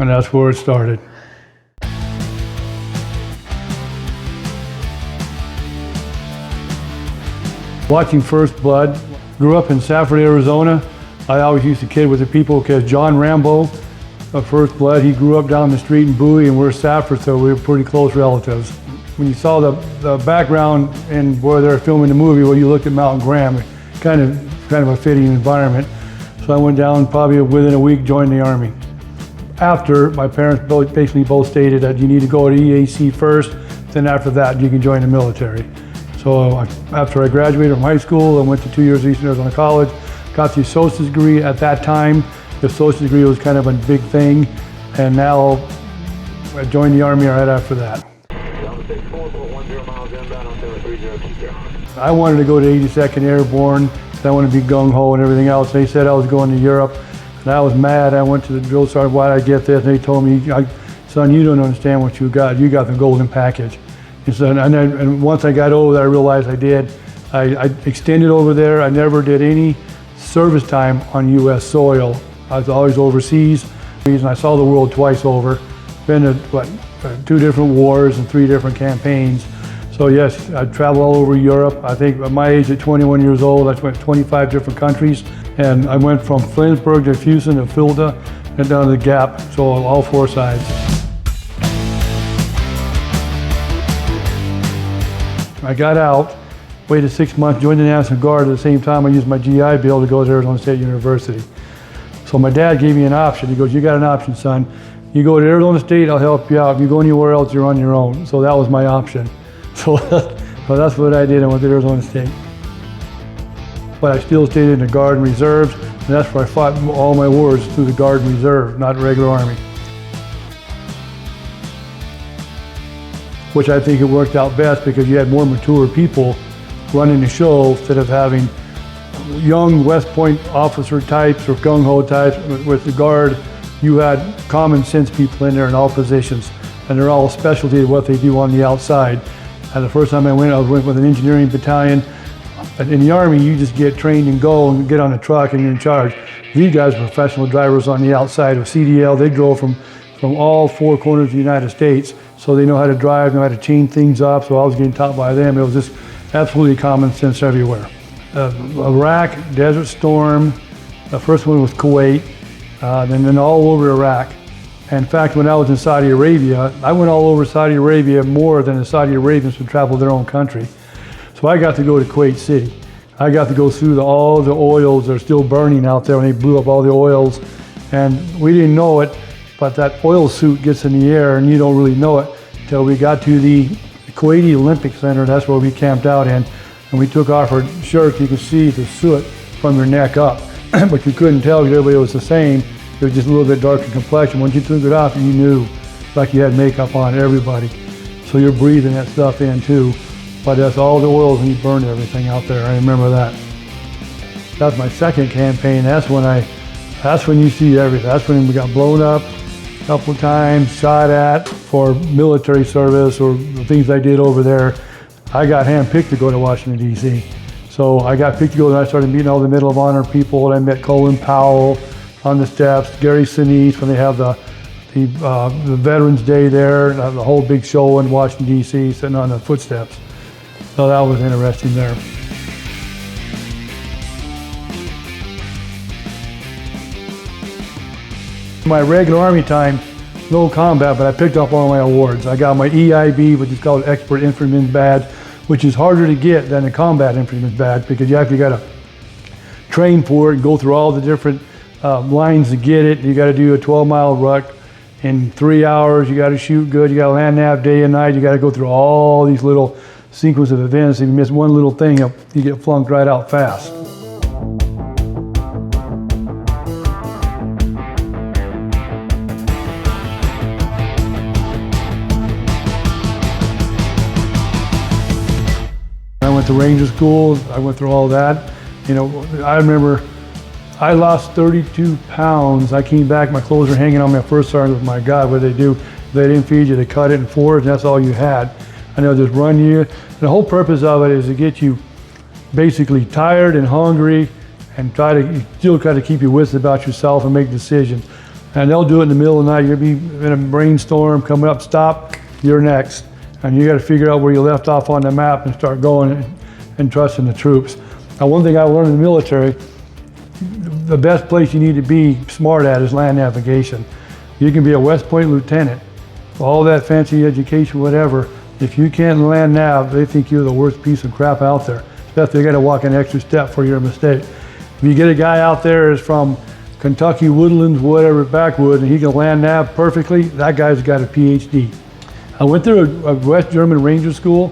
and that's where it started. Watching First Blood, grew up in Safford, Arizona. I always used to kid with the people because John Rambo of First Blood, he grew up down the street in Bowie, and we're Safford, so we were pretty close relatives. When you saw the background and where they're filming the movie, well, you looked at Mountain Graham, kind of a fitting environment. So I went down, probably within a week, joined the Army. After, my parents basically both stated that you need to go to EAC first, then after that you can join the military. So after I graduated from high school, I went to 2 years at Eastern Arizona College, got the associate's degree. At that time, the associate's degree was kind of a big thing, and now I joined the Army right after that. I wanted to go to 82nd Airborne, I wanted to be gung-ho and everything else. They said I was going to Europe, and I was mad. I went to the drill sergeant, why did I get this? And they told me, son, you don't understand what you got the golden package. And once I got over there, I realized I did. I extended over there. I never did any service time on U.S. soil. I was always overseas. And I saw the world twice over. Been to, 2 different wars and 3 different campaigns. So yes, I traveled all over Europe. I think at my age, at 21 years old, I went to 25 different countries. And I went from Flensburg to Fusen to Fulda and down to the Gap, so all 4 sides. I got out, waited 6 months, joined the National Guard. At the same time, I used my GI Bill to go to Arizona State University. So my dad gave me an option. He goes, you got an option, son. You go to Arizona State, I'll help you out. If you go anywhere else, you're on your own. So that was my option. So that's what I did. I went to Arizona State. But I still stayed in the Guard and Reserves, and that's where I fought all my wars, through the Guard and Reserve, not regular Army. Which I think it worked out best because you had more mature people running the show instead of having young West Point officer types or gung-ho types. With the Guard, you had common sense people in there in all positions, and they're all a specialty of what they do on the outside. And the first time I went with an engineering battalion. In the Army, you just get trained and go and get on a truck and you're in charge. These guys are professional drivers on the outside of CDL. They go from all 4 corners of the United States, so they know how to drive, know how to chain things up. So I was getting taught by them. It was just absolutely common sense everywhere. Iraq, Desert Storm, the first one was Kuwait, then all over Iraq. In fact, when I was in Saudi Arabia, I went all over Saudi Arabia more than the Saudi Arabians would travel their own country. So I got to go to Kuwait City. I got to go through all the oils that are still burning out there when they blew up all the oils. And we didn't know it, but that oil soot gets in the air and you don't really know it until we got to the Kuwaiti Olympic Center. That's where we camped out in. And we took off our shirts. You could see the soot from your neck up, but you couldn't tell because everybody was the same. It was just a little bit darker complexion. Once you took it off, you knew, like you had makeup on, everybody. So you're breathing that stuff in too. But that's all the oils and you burned everything out there. I remember that. That was my second campaign. That's when you see everything. That's when we got blown up a couple of times, shot at for military service or the things I did over there. I got handpicked to go to Washington, D.C. So I got picked to go and I started meeting all the Medal of Honor people. And I met Colin Powell on the steps, Gary Sinise when they have the Veterans Day there, the whole big show in Washington, D.C., sitting on the footsteps. So that was interesting there. My regular Army time, no combat, but I picked up all my awards. I got my EIB, which is called Expert Infantryman Badge, which is harder to get than a combat infantryman badge because you actually got to train for it and go through all the different lines to get it. You got to do a 12-mile ruck in 3 hours. You got to shoot good. You got to land nav day and night. You got to go through all these little sequence of events. If you miss one little thing, you get flunked right out fast. I went to Ranger School. I went through all that. You know, I remember I lost 32 pounds. I came back, my clothes were hanging on my first sergeant. My God, what did they do? They didn't feed you, they cut it in 4s, and that's all you had. And they'll just run you. The whole purpose of it is to get you basically tired and hungry and still try to keep your wits about yourself and make decisions. And they'll do it in the middle of the night. You'll be in a brainstorm, coming up, stop, you're next. And you got to figure out where you left off on the map and start going and trusting the troops. Now, one thing I learned in the military, the best place you need to be smart at is land navigation. You can be a West Point lieutenant, all that fancy education, whatever. If you can't land nav, they think you're the worst piece of crap out there. Especially they got to walk an extra step for your mistake. If you get a guy out there is from Kentucky woodlands, whatever, backwood, and he can land nav perfectly, that guy's got a PhD. I went through a West German Ranger School,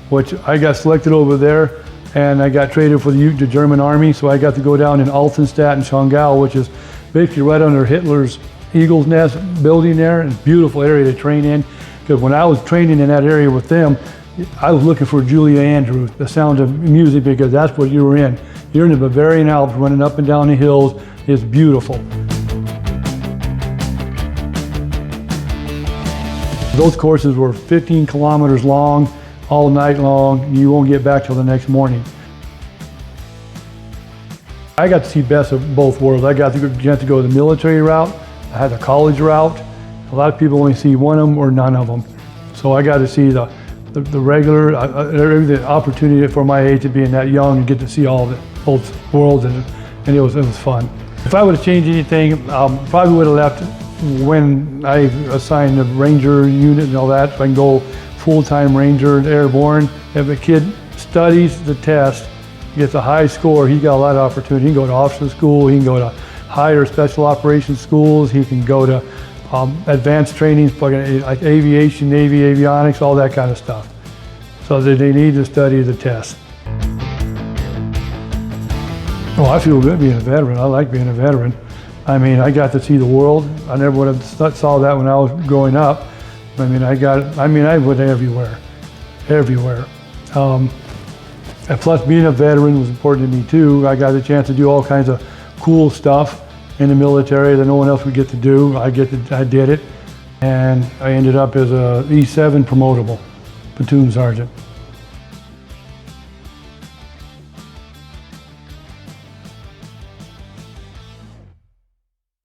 which I got selected over there, and I got traded for the German Army, so I got to go down in Altenstadt and Schongau, which is basically right under Hitler's Eagle's Nest building there. It's a beautiful area to train in, because when I was training in that area with them, I was looking for Julia Andrews, the sound of music, because that's what you were in. You're in the Bavarian Alps, running up and down the hills. It's beautiful. Those courses were 15 kilometers long, all night long. You won't get back till the next morning. I got to see best of both worlds. I got the chance to go the military route. I had the college route. A lot of people only see one of them or none of them. So I got to see the regular, the opportunity for my age to being that young and get to see all the both worlds, and it was fun. If I would have changed anything, probably would have left when I assigned the Ranger unit and all that, so I can go full-time Ranger and airborne. If a kid studies the test, gets a high score, he got a lot of opportunity. He can go to officer school, he can go to higher special operations schools, he can go to advanced trainings, like aviation, Navy, avionics, all that kind of stuff. So that they need to study the test. Oh, I feel good being a veteran. I like being a veteran. I mean, I got to see the world. I never would have saw that when I was growing up. I mean, I went everywhere. And plus, being a veteran was important to me too. I got the chance to do all kinds of cool stuff in the military that no one else would get to do. I did it, and I ended up as a E7 promotable platoon sergeant.